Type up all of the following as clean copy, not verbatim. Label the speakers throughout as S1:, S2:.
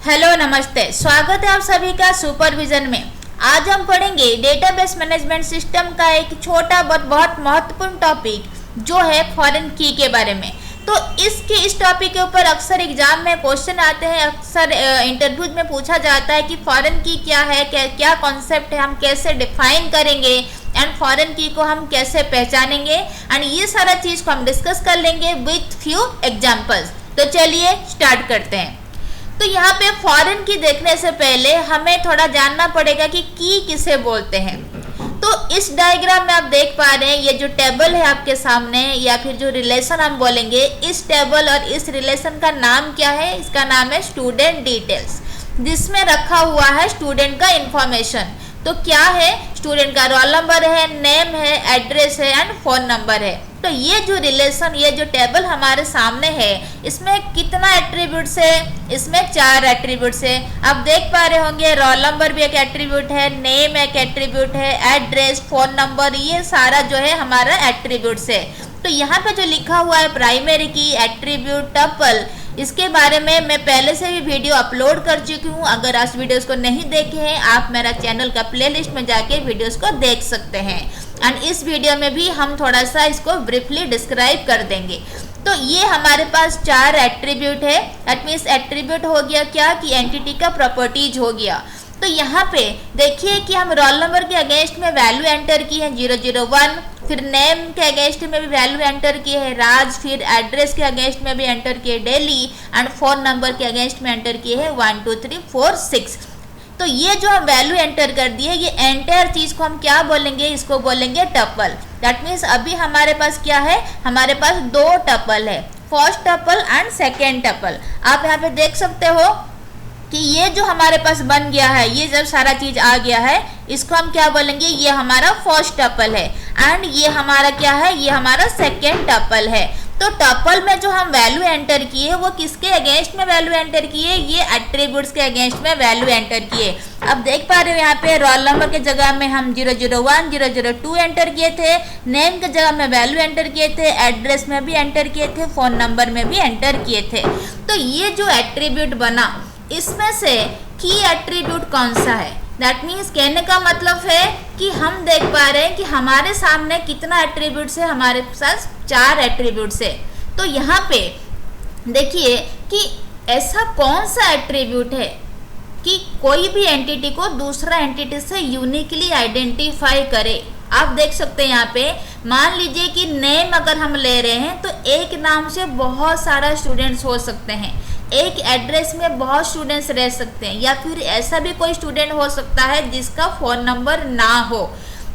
S1: Hello नमस्ते, स्वागत है आप सभी का सुपरविजन में। आज हम पढ़ेंगे डेटाबेस मैनेजमेंट सिस्टम का एक छोटा बट बहुत महत्वपूर्ण टॉपिक जो है फॉरेन की के बारे में। तो इस टॉपिक के ऊपर अक्सर एग्जाम में क्वेश्चन आते हैं, अक्सर इंटरव्यूज में पूछा जाता है कि फॉरेन की क्या है, क्या कॉन्सेप्ट है, हम कैसे डिफाइन करेंगे एंड फॉरेन की को हम कैसे पहचानेंगे एंड ये सारा चीज़ को हम डिस्कस कर लेंगे विथ फ्यू एग्जाम्पल्स। तो चलिए स्टार्ट करते हैं। तो यहाँ पे फॉरेन की देखने से पहले हमें थोड़ा जानना पड़ेगा कि की किसे बोलते हैं। तो इस डायग्राम में आप देख पा रहे हैं, ये जो टेबल है आपके सामने या फिर जो रिलेशन हम बोलेंगे, इस टेबल और इस रिलेशन का नाम क्या है? इसका नाम है स्टूडेंट डिटेल्स, जिसमें रखा हुआ है स्टूडेंट का इंफॉर्मेशन। तो क्या है? स्टूडेंट का रोल नंबर है, नेम है, एड्रेस है एंड फोन नंबर है। तो ये जो रिलेशन, ये जो टेबल हमारे सामने है, इसमें कितना एट्रीब्यूट्स है? इसमें 4 एट्रीब्यूट्स है। आप देख पा रहे होंगे रोल नंबर भी एक एट्रीब्यूट है, नेम एक एट्रीब्यूट है, एड्रेस, फोन नंबर, ये सारा जो है हमारा एट्रीब्यूट्स है। तो यहाँ पे जो लिखा हुआ है प्राइमरी की, एट्रीब्यूट, टपल, इसके बारे में मैं पहले से भी वीडियो अपलोड कर चुकी हूँ। अगर आज वीडियोस को नहीं देखे हैं, आप मेरा चैनल का प्लेलिस्ट में जाके वीडियोस को देख सकते हैं एंड इस वीडियो में भी हम थोड़ा सा इसको ब्रीफली डिस्क्राइब कर देंगे। तो ये हमारे पास 4 एट्रीब्यूट है। दैट मीन्स एट्रीब्यूट हो गया क्या कि एंटिटी का प्रॉपर्टीज हो गया। तो यहाँ पे देखिए कि हम रोल नंबर के अगेंस्ट में वैल्यू एंटर की है 001, फिर नेम के अगेंस्ट में भी वैल्यू एंटर की है राज, फिर एड्रेस के अगेंस्ट में भी एंटर किए डेली एंड फोन नंबर के अगेंस्ट में एंटर किए है 1 2 3 4 6। तो ये जो हम वैल्यू एंटर कर दिए, ये एंटायर चीज को हम क्या बोलेंगे? इसको बोलेंगे टपल। दैट मीन्स अभी हमारे पास क्या है? हमारे पास 2 टपल है, first tuple and second tuple. आप यहाँ पे देख सकते हो कि ये जो हमारे पास बन गया है, ये जब सारा चीज आ गया है, इसको हम क्या बोलेंगे? ये हमारा फर्स्ट टपल है एंड ये हमारा क्या है? ये हमारा सेकेंड टपल है। तो टपल में जो हम वैल्यू एंटर किए वो किसके अगेंस्ट में वैल्यू एंटर किए? ये एट्रीब्यूट्स के अगेंस्ट में वैल्यू एंटर किए। अब देख पा रहे हो यहाँ पे रोल नंबर के जगह में हम 001 002 एंटर किए थे, नेम के जगह में वैल्यू एंटर किए थे, एड्रेस में भी एंटर किए थे, फोन नंबर में भी एंटर किए थे। तो ये जो एट्रीब्यूट बना, इसमें से की एट्रीब्यूट कौन सा है? दैट मीन्स कहने का मतलब है कि हम देख पा रहे हैं कि हमारे सामने कितना एट्रीब्यूट्स है? हमारे पास 4 एट्रीब्यूट्स है। तो यहाँ पे देखिए कि ऐसा कौन सा एट्रीब्यूट है कि कोई भी एंटिटी को दूसरा एंटिटी से यूनिकली आइडेंटिफाई करे। आप देख सकते हैं यहाँ पे, मान लीजिए कि नेम अगर हम ले रहे हैं तो एक नाम से बहुत सारा स्टूडेंट्स हो सकते हैं, एक एड्रेस में बहुत स्टूडेंट्स रह सकते हैं, या फिर ऐसा भी कोई स्टूडेंट हो सकता है जिसका फ़ोन नंबर ना हो।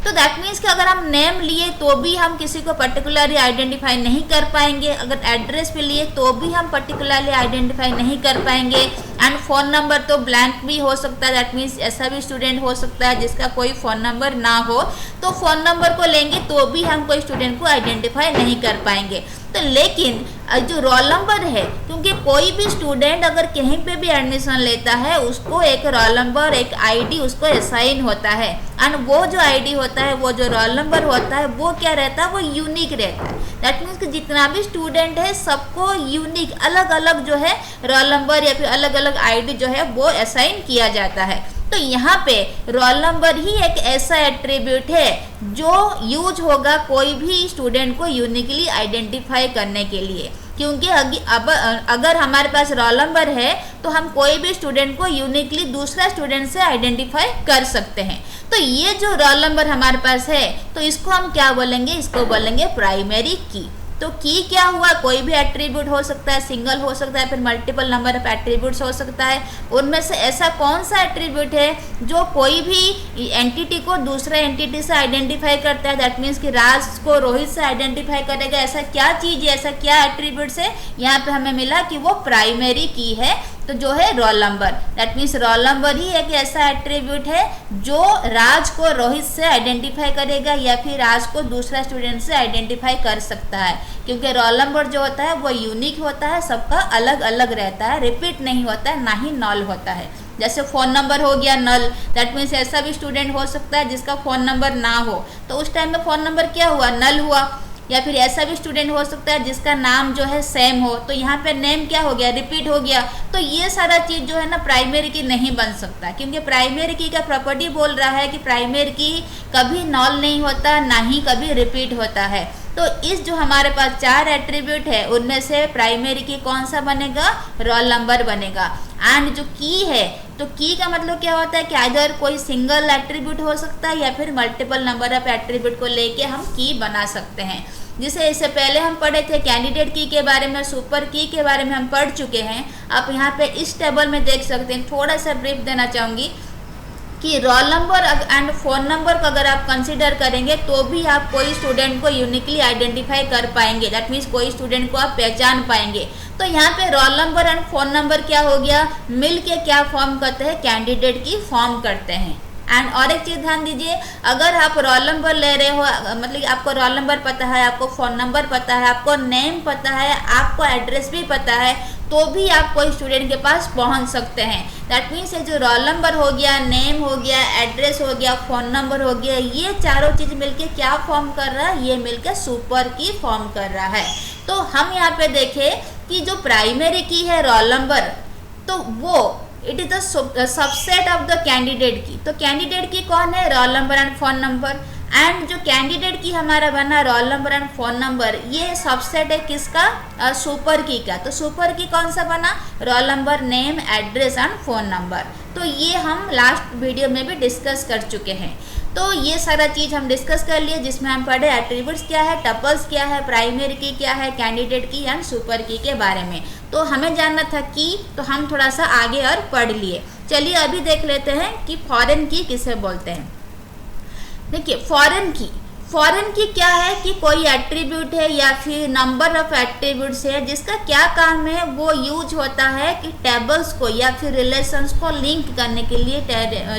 S1: तो दैट मीन्स कि अगर हम नेम लिए तो भी हम किसी को पर्टिकुलरली आइडेंटिफाई नहीं कर पाएंगे, अगर एड्रेस भी लिए तो भी हम पर्टिकुलरली आइडेंटिफाई नहीं कर पाएंगे एंड फ़ोन नंबर तो ब्लैंक भी हो सकता है। दैट मीन्स ऐसा भी स्टूडेंट हो सकता है जिसका कोई फ़ोन नंबर ना हो, तो फ़ोन नंबर को लेंगे तो भी हम कोई स्टूडेंट को आइडेंटिफाई नहीं कर पाएंगे। तो लेकिन जो रोल नंबर है, क्योंकि कोई भी स्टूडेंट अगर कहीं पे भी एडमिशन लेता है, उसको एक रोल नंबर, एक आईडी उसको असाइन होता है एंड वो जो आईडी होता है, वो जो रोल नंबर होता है, वो क्या रहता है? वो यूनिक रहता है। दैट मीन्स कि जितना भी स्टूडेंट है सबको यूनिक अलग अलग जो है रोल नंबर या फिर अलग अलग आईडी जो है वो असाइन किया जाता है। तो यहाँ पे रोल नंबर ही एक ऐसा एट्रीब्यूट है जो यूज होगा कोई भी स्टूडेंट को यूनिकली आइडेंटिफाई करने के लिए, क्योंकि अगर हमारे पास रोल नंबर है तो हम कोई भी स्टूडेंट को यूनिकली दूसरा स्टूडेंट से आइडेंटिफाई कर सकते हैं। तो ये जो रोल नंबर हमारे पास है, तो इसको हम क्या बोलेंगे? इसको बोलेंगे प्राइमरी की। तो की क्या हुआ? कोई भी एट्रीब्यूट हो सकता है, सिंगल हो सकता है, फिर मल्टीपल नंबर ऑफ एट्रीब्यूट्स हो सकता है। उनमें से ऐसा कौन सा एट्रीब्यूट है जो कोई भी एंटिटी को दूसरे एंटिटी से आइडेंटिफाई करता है? दैट मीन्स कि राज को रोहित से आइडेंटिफाई करेगा। ऐसा क्या चीज़ है, ऐसा क्या एट्रीब्यूट्स है? यहाँ पे हमें मिला कि वो प्राइमरी की है, तो जो है roll number. That means roll number ही एक ऐसा एट्रीब्यूट है जो राज को रोहित से आइडेंटिफाई करेगा या फिर राज को दूसरा स्टूडेंट से आइडेंटिफाई कर सकता है, क्योंकि रोल नंबर जो होता है वो यूनिक होता है, सबका अलग अलग रहता है, रिपीट नहीं होता है, ना ही नल होता है। जैसे फ़ोन नंबर हो गया नल, दैट मीन्स ऐसा भी स्टूडेंट हो सकता है जिसका फ़ोन नंबर ना हो, तो उस टाइम में फ़ोन नंबर क्या हुआ? नल हुआ। या फिर ऐसा भी स्टूडेंट हो सकता है जिसका नाम जो है सेम हो, तो यहाँ पे नेम क्या हो गया, रिपीट हो गया। तो ये सारा चीज़ जो है ना प्राइमरी की नहीं बन सकता, क्योंकि प्राइमरी की का प्रॉपर्टी बोल रहा है कि प्राइमरी की कभी नॉल नहीं होता, ना ही कभी रिपीट होता है। तो इस जो हमारे पास 4 एट्रीब्यूट है उनमें से प्राइमरी की कौन सा बनेगा, रोल नंबर बनेगा। एंड जो की है, तो की का मतलब क्या होता है कि आइदर कोई सिंगल एट्रीब्यूट हो सकता है या फिर मल्टीपल नंबर ऑफ एट्रीब्यूट को लेके हम की बना सकते हैं। जिसे इससे पहले हम पढ़े थे कैंडिडेट की के बारे में, सुपर की के बारे में हम पढ़ चुके हैं। आप यहाँ पे इस टेबल में देख सकते हैं, थोड़ा सा ब्रीफ देना चाहूँगी कि roll number and phone number को अगर आप कंसीडर करेंगे तो भी आप कोई स्टूडेंट को यूनिकली आइडेंटिफाई कर पाएंगे, दैट मीन्स कोई स्टूडेंट को आप पहचान पाएंगे। तो यहाँ पे roll number and phone number क्या हो गया, मिल के क्या फॉर्म करते हैं, कैंडिडेट की फॉर्म करते हैं। एंड और एक चीज़ ध्यान दीजिए, अगर आप रोल नंबर ले रहे हो, मतलब आपको रोल नंबर पता है, आपको फ़ोन नंबर पता है, आपको नेम पता है, आपको एड्रेस भी पता है, तो भी आप कोई स्टूडेंट के पास पहुंच सकते हैं। दैट मीन्स जो रोल नंबर हो गया, नेम हो गया, एड्रेस हो गया, फ़ोन नंबर हो गया, ये चारों चीज़ मिलके क्या फॉर्म कर रहा है, ये मिलकर सुपर की फॉर्म कर रहा है। तो हम यहाँ पे देखें कि जो प्राइमरी की है रोल नंबर, तो वो it is the subset of the candidate की। तो कैंडिडेट की कौन है, roll number and phone number. And जो कैंडिडेट की हमारा बना roll number and phone number, ये सबसेट है किसका, सुपर की का। तो सुपर की कौन सा बना, roll number, name, address and phone number. तो ये हम लास्ट वीडियो में भी डिस्कस कर चुके हैं। तो ये सारा चीज़ हम डिस्कस कर लिए, जिसमें हम पढ़े एट्रीब्यूट्स क्या है, टपल्स क्या है, प्राइमरी की क्या है, कैंडिडेट की एंड सुपर की के बारे में। तो हमें जानना था की, तो हम थोड़ा सा आगे और पढ़ लिए। चलिए अभी देख लेते हैं कि फॉरेन की किसे बोलते हैं। देखिए फॉरेन की क्या है कि कोई एट्रीब्यूट है या फिर नंबर ऑफ एट्रीब्यूट्स है जिसका क्या काम है, वो यूज होता है कि टेबल्स को या फिर रिलेशंस को लिंक करने के लिए,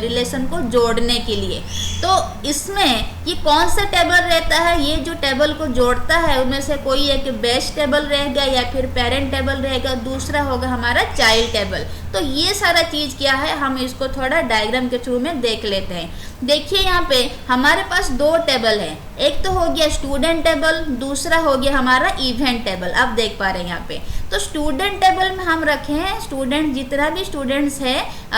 S1: रिलेशन को जोड़ने के लिए। तो इसमें ये कौन सा टेबल रहता है, ये जो टेबल को जोड़ता है उनमें से कोई एक बेस टेबल रहेगा या फिर पेरेंट टेबल रहेगा, दूसरा होगा हमारा चाइल्ड टेबल। तो ये सारा चीज़ क्या है, हम इसको थोड़ा डायग्राम के थ्रू में देख लेते हैं। देखिए यहाँ पे हमारे पास 2 टेबल है, एक तो हो गया स्टूडेंट टेबल, दूसरा हो गया हमारा इवेंट टेबल। आप देख पा रहे हैं यहाँ पे। तो स्टूडेंट टेबल में हम रखे हैं स्टूडेंट, जितना भी स्टूडेंट्स है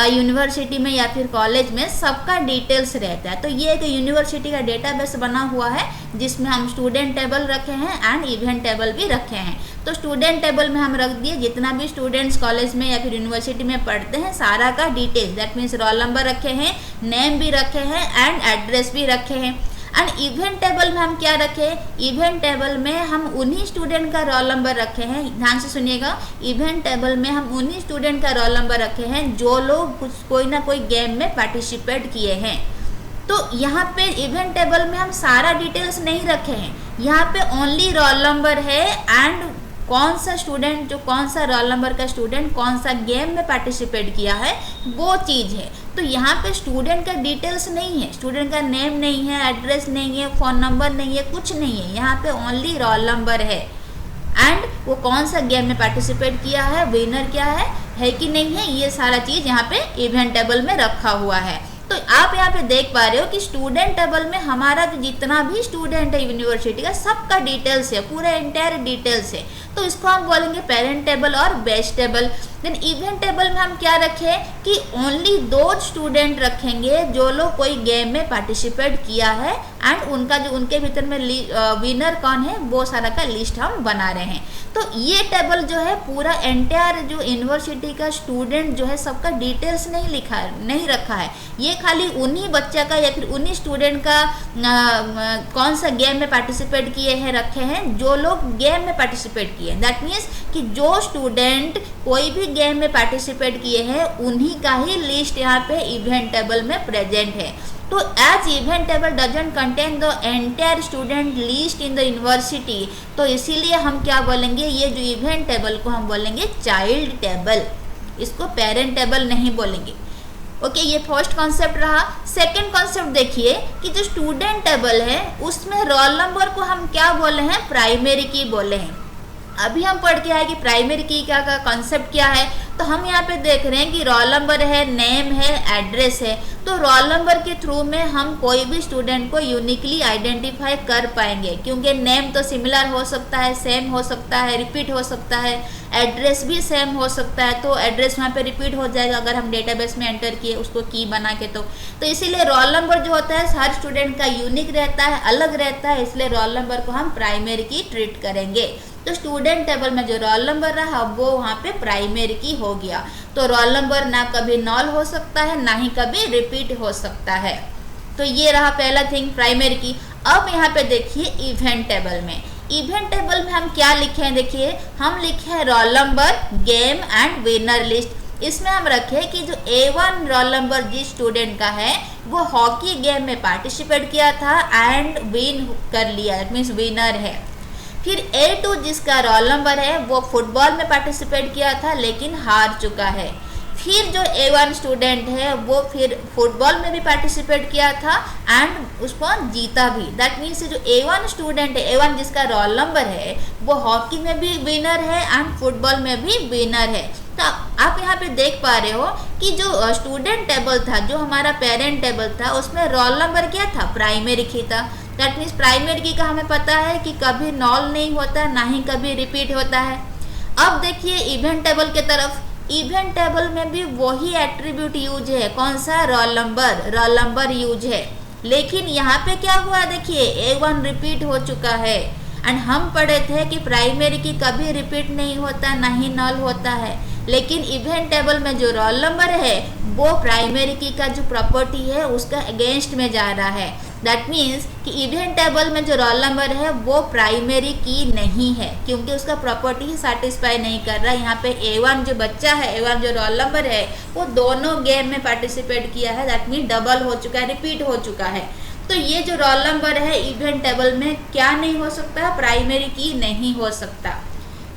S1: यूनिवर्सिटी में या फिर कॉलेज में, सबका डिटेल्स रहता है। तो ये एक यूनिवर्सिटी का डेटाबेस बना हुआ है जिसमें हम स्टूडेंट टेबल रखे हैं एंड इवेंट टेबल भी रखे हैं। तो स्टूडेंट टेबल में हम रख दिए जितना भी स्टूडेंट्स कॉलेज में या फिर यूनिवर्सिटी में पढ़ते हैं, सारा का details, that means roll number रखे हैं, नेम भी रखे हैं एंड एड्रेस भी रखे हैं। एंड इवेंट टेबल में हम क्या रखे, इवेंट टेबल में हम उन्हीं स्टूडेंट का रोल नंबर रखे हैं। ध्यान से सुनिएगा, इवेंट टेबल में हम उन्हीं स्टूडेंट का रोल नंबर रखे हैं जो लोग कोई ना कोई गेम में पार्टिसिपेट किए हैं। तो यहाँ पे इवेंट टेबल में हम सारा डिटेल्स नहीं रखे हैं, यहाँ पे ओनली रोल नंबर है एंड कौन सा स्टूडेंट, जो कौन सा रोल नंबर का स्टूडेंट कौन सा गेम में पार्टिसिपेट किया है, वो चीज़ है। तो यहाँ पे स्टूडेंट का डिटेल्स नहीं है, स्टूडेंट का नेम नहीं है, एड्रेस नहीं है, फ़ोन नंबर नहीं है, कुछ नहीं है। यहाँ पे ओनली रोल नंबर है एंड वो कौन सा गेम में पार्टिसिपेट किया है, विनर क्या है कि नहीं है, ये सारा चीज़ यहाँ पे इवेंट टेबल में रखा हुआ है। तो आप यहाँ पे देख पा रहे हो कि स्टूडेंट टेबल में हमारा जो जितना भी स्टूडेंट है यूनिवर्सिटी का, सबका डिटेल्स है, पूरा एंटायर डिटेल्स है। तो इसको हम बोलेंगे पेरेंट टेबल और batch table. Then event table में हम क्या रखें कि ओनली 2 स्टूडेंट रखेंगे जो लोग कोई गेम में पार्टिसिपेट किया है एंड उनका जो उनके भीतर में विनर कौन है, वो सारा का लिस्ट हम बना रहे हैं। तो ये टेबल जो है पूरा एंटायर जो यूनिवर्सिटी का स्टूडेंट जो है सबका डिटेल्स नहीं रखा है, ये खाली उन्हीं बच्चा का या फिर उन्हीं स्टूडेंट का कौन सा गेम में पार्टिसिपेट किए हैं रखे हैं जो लोग गेम में पार्टिसिपेट किए हैं। दैट मीन्स कि जो स्टूडेंट कोई भी गेम में पार्टिसिपेट किए हैं उन्हीं का ही लिस्ट यहाँ पे इवेंट टेबल में प्रेजेंट है। तो as event table doesn't contain the entire student list in the university, तो इसीलिए हम क्या बोलेंगे, ये जो इवेंट टेबल को हम बोलेंगे चाइल्ड टेबल, इसको पेरेंट टेबल नहीं बोलेंगे। ओके, ये फर्स्ट कॉन्सेप्ट रहा। सेकंड कॉन्सेप्ट देखिए कि जो स्टूडेंट टेबल है उसमें रोल नंबर को हम क्या बोले हैं, प्राइमरी की बोले हैं। अभी हम पढ़ के आए कि प्राइमरी की का कॉन्सेप्ट क्या है। तो हम यहाँ पे देख रहे हैं कि रोल नंबर है, नेम है, एड्रेस है। तो रोल नंबर के थ्रू में हम कोई भी स्टूडेंट को यूनिकली आइडेंटिफाई कर पाएंगे, क्योंकि नेम तो सिमिलर हो सकता है, सेम हो सकता है, रिपीट हो सकता है, एड्रेस भी सेम हो सकता है। तो एड्रेस वहाँ पे रिपीट हो जाएगा अगर हम डेटाबेस में एंटर किए उसको की बना के। तो इसीलिए रोल नंबर जो होता है हर स्टूडेंट का यूनिक रहता है, अलग रहता है, इसलिए रोल नंबर को हम प्राइमरी की ट्रीट करेंगे। तो स्टूडेंट टेबल में जो रोल नंबर रहा वो वहाँ पे प्राइमरी की हो गया। तो रोल नंबर ना कभी नॉल हो सकता है, ना ही कभी रिपीट हो सकता है। तो ये रहा पहला थिंग प्राइमरी की। अब यहाँ पे देखिए इवेंट टेबल में, इवेंट टेबल में हम क्या लिखे हैं, देखिए हम लिखे हैं roll number, game and winner list. इसमें हम रखे कि जो A1 रोल नंबर जिस स्टूडेंट का है वो हॉकी गेम में पार्टिसिपेट किया था एंड विन कर लिया, दैट मीन्स विनर है। फिर A2 जिसका रोल नंबर है वो फुटबॉल में पार्टिसिपेट किया था लेकिन हार चुका है। फिर जो A1 स्टूडेंट है वो फिर फुटबॉल में भी पार्टिसिपेट किया था एंड उसको जीता भी। दैट मीन्स जो A1 स्टूडेंट है, A1 जिसका रोल नंबर है वो हॉकी में भी विनर है एंड फुटबॉल में भी विनर है। तो आप यहाँ पे देख पा रहे हो कि जो स्टूडेंट टेबल था, जो हमारा पेरेंट टेबल था, उसमें रोल नंबर क्या था, प्राइमरी की था। दैट मीन्स प्राइमरी की का हमें पता है कि कभी नॉल नहीं होता, ना ही कभी रिपीट होता है। अब देखिए इवेंट टेबल के तरफ, इवेंट टेबल में भी वही एट्रीब्यूट यूज है, कौन सा, रोल नंबर यूज है। लेकिन यहाँ पे क्या हुआ, देखिए A1 रिपीट हो चुका है एंड हम पढ़े थे कि प्राइमरी की कभी रिपीट नहीं होता, ना ही नॉल होता है। लेकिन इवेंट टेबल में जो रोल नंबर है वो प्राइमरी की का जो प्रॉपर्टी है उसका अगेंस्ट में जा रहा है। दैट मीन्स कि इवेंट टेबल में जो रोल नंबर है वो प्राइमरी की नहीं है, क्योंकि उसका प्रॉपर्टी ही सेटिस्फाई नहीं कर रहा। यहाँ पे A1 जो बच्चा है, A1 जो रोल नंबर है वो दोनों गेम में पार्टिसिपेट किया है, दैट मीन्स डबल हो चुका है, रिपीट हो चुका है। तो ये जो रोल नंबर है इवेंट टेबल में क्या नहीं हो सकता, प्राइमरी की नहीं हो सकता।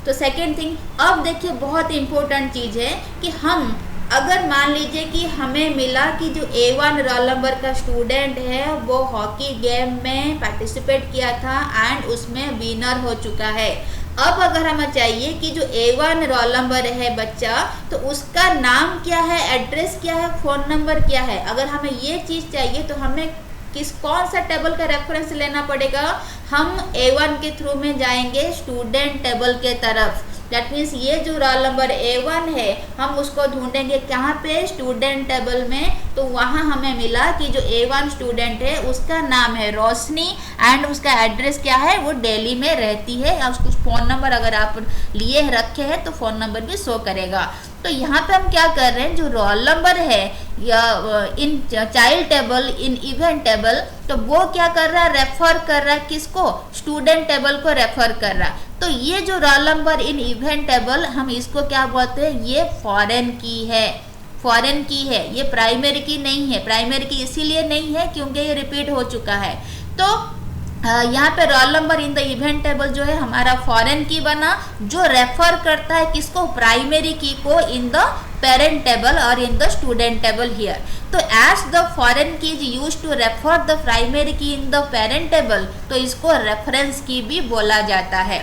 S1: तो सेकेंड थिंग, अब देखिए बहुत इंपॉर्टेंट चीज़ है कि हम अगर मान लीजिए कि हमें मिला कि जो A1 रोल नंबर का स्टूडेंट है वो हॉकी गेम में पार्टिसिपेट किया था एंड उसमें विनर हो चुका है। अब अगर हमें चाहिए कि जो A1 रोल नंबर है बच्चा, तो उसका नाम क्या है, एड्रेस क्या है, फ़ोन नंबर क्या है। अगर हमें ये चीज़ चाहिए तो हमें कौन सा टेबल का रेफरेंस लेना पड़ेगा, हम A1 के थ्रू में जाएंगे स्टूडेंट टेबल के तरफ। दैट मीन्स ये जो रोल नंबर A1 है हम उसको ढूंढेंगे कहाँ पे, स्टूडेंट टेबल में। तो वहाँ हमें मिला कि जो A1 स्टूडेंट है उसका नाम है रोशनी एंड उसका एड्रेस क्या है, वो दिल्ली में रहती है। और उसको फ़ोन नंबर अगर आप लिए रखे हैं तो फ़ोन नंबर भी शो करेगा। तो यहाँ पे हम क्या कर रहे हैं, जो रोल नंबर है या in child table, in event table, तो वो क्या कर रहा है, रेफर कर रहा है किसको, स्टूडेंट टेबल को रेफर कर रहा है। तो ये जो roll number in event table, हम इसको क्या बोलते हैं, ये फॉरेन की है, फॉरेन की है, ये प्राइमरी की नहीं है। प्राइमरी की इसीलिए नहीं है क्योंकि ये रिपीट हो चुका है। तो यहाँ पे roll number in the event table जो है हमारा फॉरेन की बना, जो रेफर करता है किसको, प्राइमरी की को इन द पेरेंट टेबल और in the student table here. तो as the foreign key is use to refer the primary key in the parent table, तो इसको रेफरेंस की भी बोला जाता है,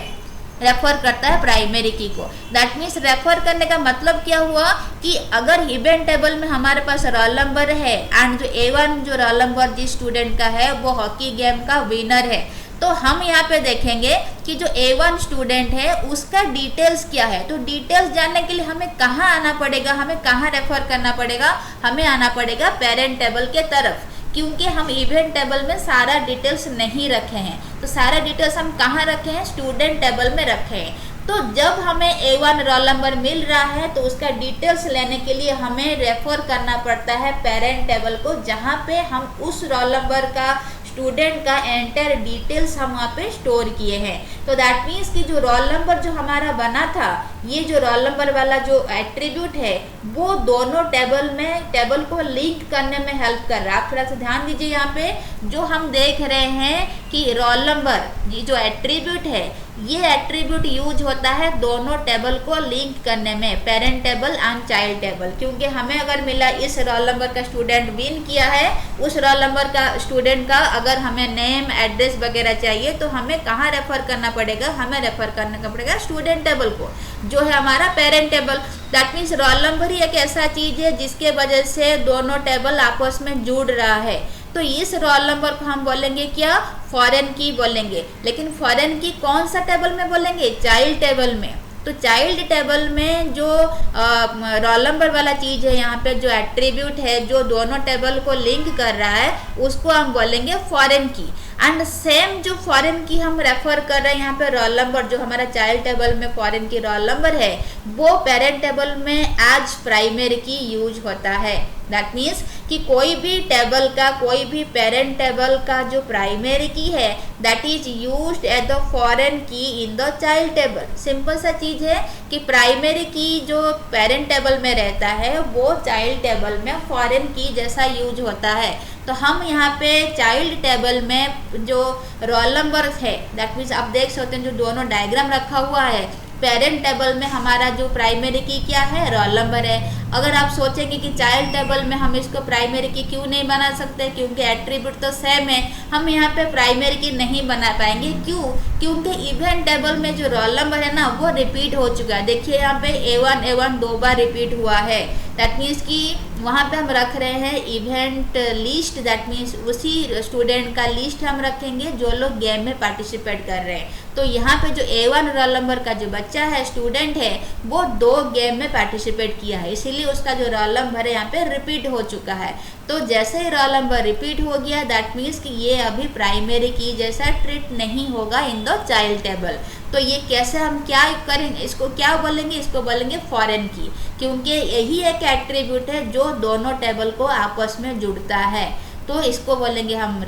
S1: रेफर करता है प्राइमरी की को। दैट मीन्स रेफर करने का मतलब क्या हुआ कि अगर इवेंट टेबल में हमारे पास रोल नंबर है एंड जो A1 जो रोल नंबर जिस स्टूडेंट का है वो हॉकी गेम का विनर है, तो हम यहाँ पे देखेंगे कि जो A1 स्टूडेंट है उसका डिटेल्स क्या है। तो डिटेल्स जानने के लिए हमें कहाँ आना पड़ेगा, हमें कहाँ रेफर करना पड़ेगा, हमें आना पड़ेगा पेरेंट टेबल के तरफ, क्योंकि हम इवेंट टेबल में सारा डिटेल्स नहीं रखे हैं। तो सारा डिटेल्स हम कहाँ रखे हैं, स्टूडेंट टेबल में रखे हैं। तो जब हमें A1 रोल नंबर मिल रहा है तो उसका डिटेल्स लेने के लिए हमें रेफर करना पड़ता है पेरेंट टेबल को, जहाँ पे हम उस रोल नंबर का, स्टूडेंट का एंटर डिटेल्स हम वहाँ पे स्टोर किए हैं। तो दैट मीन्स कि जो रोल नंबर जो हमारा बना था, ये जो रोल नंबर वाला जो एट्रीब्यूट है वो दोनों टेबल में, टेबल को लिंक करने में हेल्प कर रहा है। आप थोड़ा सा ध्यान दीजिए, यहाँ पे जो हम देख रहे हैं कि रोल नंबर, ये जो एट्रीब्यूट है ये एट्रीब्यूट यूज होता है दोनों टेबल को लिंक करने में, parent table and child table. क्योंकि हमें अगर मिला इस रोल नंबर का स्टूडेंट विन किया है, उस रोल नंबर का स्टूडेंट का अगर हमें नेम एड्रेस वगैरह चाहिए तो हमें कहाँ रेफर करना पड़ेगा, हमें रेफर करना पड़ेगा स्टूडेंट टेबल को, जो है हमारा parent table. That means roll number ही एक ऐसा चीज है जिसके वजह से दोनों टेबल आपस में जुड़ रहा है। तो इस रोल नंबर को हम बोलेंगे क्या, फॉरेन की बोलेंगे। लेकिन फॉरेन की कौन सा टेबल में बोलेंगे, चाइल्ड टेबल में। तो चाइल्ड टेबल में जो रोल नंबर वाला चीज है, यहाँ पे जो एट्रीब्यूट है जो दोनों टेबल को लिंक कर रहा है, उसको हम बोलेंगे फॉरेन की। एंड सेम जो फॉरेन की हम रेफर कर रहे हैं यहाँ पे रोल नंबर, जो हमारा चाइल्ड टेबल में फॉरेन की रोल नंबर है, वो पेरेंट टेबल में एज प्राइमरी की यूज होता है। दैट मीन्स कि कोई भी टेबल का, कोई भी पेरेंट टेबल का जो प्राइमरी की है, that is used as the foreign key in the child table. Simple सा चीज है कि प्राइमरी की जो पेरेंट टेबल में रहता है वो चाइल्ड टेबल में फॉरेन की जैसा यूज होता है। तो हम यहाँ पे चाइल्ड टेबल में जो रोल नंबर है, दैट मीन्स आप देख सकते हैं जो दोनों डायग्राम रखा हुआ है, पेरेंट टेबल में हमारा जो प्राइमरी की क्या है, रोल नंबर है। अगर आप सोचेंगे कि चाइल्ड टेबल में हम इसको प्राइमरी की क्यों नहीं बना सकते, क्योंकि एट्रीब्यूट तो सेम है, हम यहाँ पे प्राइमरी की नहीं बना पाएंगे। क्यों, क्योंकि इवेंट टेबल में जो रोल नंबर है ना वो रिपीट हो चुका है। देखिए यहाँ पे A1 2 बार रिपीट हुआ है। दैट मीन्स कि वहाँ पे हम रख रहे हैं इवेंट लिस्ट, दैट मीन्स उसी स्टूडेंट का लिस्ट हम रखेंगे जो लोग गेम में पार्टिसिपेट कर रहे हैं। तो यहाँ पे जो A1 रोल नंबर का जो बच्चा है, स्टूडेंट है, वो 2 गेम में पार्टिसिपेट किया है, इसीलिए उसका जो रोल नंबर है यहाँ पे रिपीट हो चुका है। तो जैसे ही रोल नंबर रिपीट हो गया, दैट मीन्स कि ये अभी प्राइमरी की जैसा ट्रीट नहीं होगा इन द चाइल्ड टेबल। तो ये कैसे हम क्या करेंगे, इसको क्या बोलेंगे, इसको बोलेंगे फॉरेन की, क्योंकि यही एक एट्रीब्यूट है जो दोनों टेबल को आपस में जुड़ता है। तो इसको बोलेंगे हम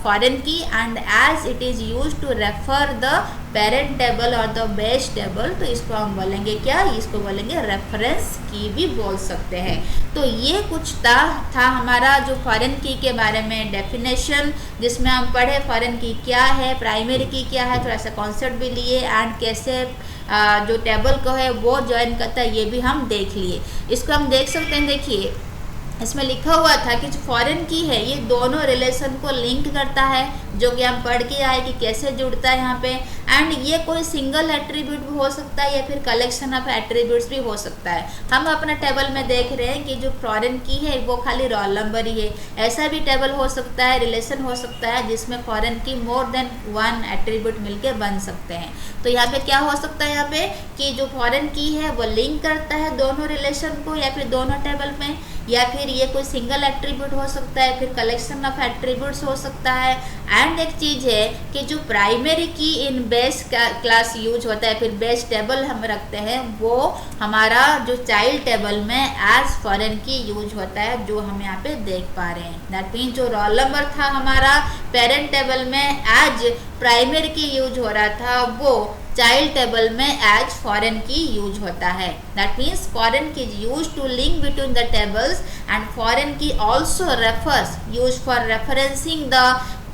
S1: foreign key. And as it is use to refer the parent table और द बेस टेबल, तो इसको हम बोलेंगे क्या, इसको बोलेंगे रेफरेंस की भी बोल सकते हैं। तो ये कुछ था हमारा जो फॉरेन की के बारे में डेफिनेशन, जिसमें हम पढ़े फॉरेन की क्या है, प्राइमरी की क्या है, थोड़ा सा कॉन्सेप्ट भी लिए, एंड कैसे जो टेबल को है वो ज्वाइन करता है ये भी हम देख लिए। इसको हम देख सकते हैं, देखिए इसमें लिखा हुआ था कि जो फॉरेन की है ये दोनों रिलेशन को लिंक करता है, जो कि हम पढ़ के आए कि कैसे जुड़ता है यहाँ पे। एंड ये कोई सिंगल एट्रीब्यूट भी हो सकता है या फिर कलेक्शन ऑफ एट्रीब्यूट्स भी हो सकता है। हम अपना टेबल में देख रहे हैं कि जो फॉरेन की है वो खाली रोल नंबर ही है। ऐसा भी टेबल हो सकता है, रिलेशन हो सकता है जिसमें फॉरेन की मोर देन 1 एट्रीब्यूट मिलके बन सकते हैं। तो यहाँ पे क्या हो सकता है, यहाँ पे कि जो फॉरेन की है वो लिंक करता है दोनों रिलेशन को या फिर दोनों टेबल में, या फिर ये कोई सिंगल एट्रीब्यूट हो सकता है, फिर कलेक्शन ऑफ एट्रीब्यूट्स हो सकता है। एंड एक चीज है कि जो प्राइमरी की इन बेस क्लास यूज होता है, फिर बेस टेबल हम रखते हैं, वो हमारा जो चाइल्ड टेबल में एज फॉरेन की यूज होता है, जो हम यहाँ पे देख पा रहे हैं। दैट मीन्स जो रोल नंबर था हमारा पेरेंट टेबल में एज प्राइमरी की यूज हो रहा था, वो चाइल्ड टेबल में एज फॉरेन की यूज होता है। That means foreign key use to link between the tables, and foreign key also refers use for referencing the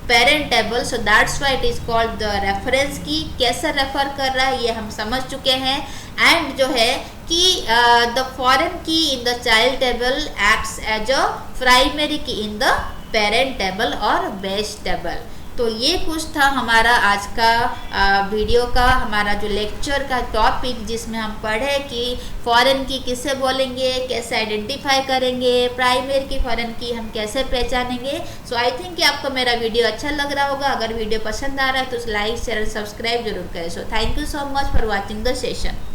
S1: parent table, so that's why it is called the reference key. कैसे refer कर रहा है ये हम समझ चुके हैं। And जो है कि the foreign key in the child table acts as a primary key in the parent table और बेस टेबल। तो ये कुछ था हमारा आज का वीडियो का, हमारा जो लेक्चर का टॉपिक, जिसमें हम पढ़े कि फॉरेन की किसे बोलेंगे, कैसे आइडेंटिफाई करेंगे, प्राइमरी की फॉरेन की हम कैसे पहचानेंगे। सो आई थिंक कि आपको मेरा वीडियो अच्छा लग रहा होगा। अगर वीडियो पसंद आ रहा है तो लाइक शेयर सब्सक्राइब जरूर करें। So thank you so much for watching the session.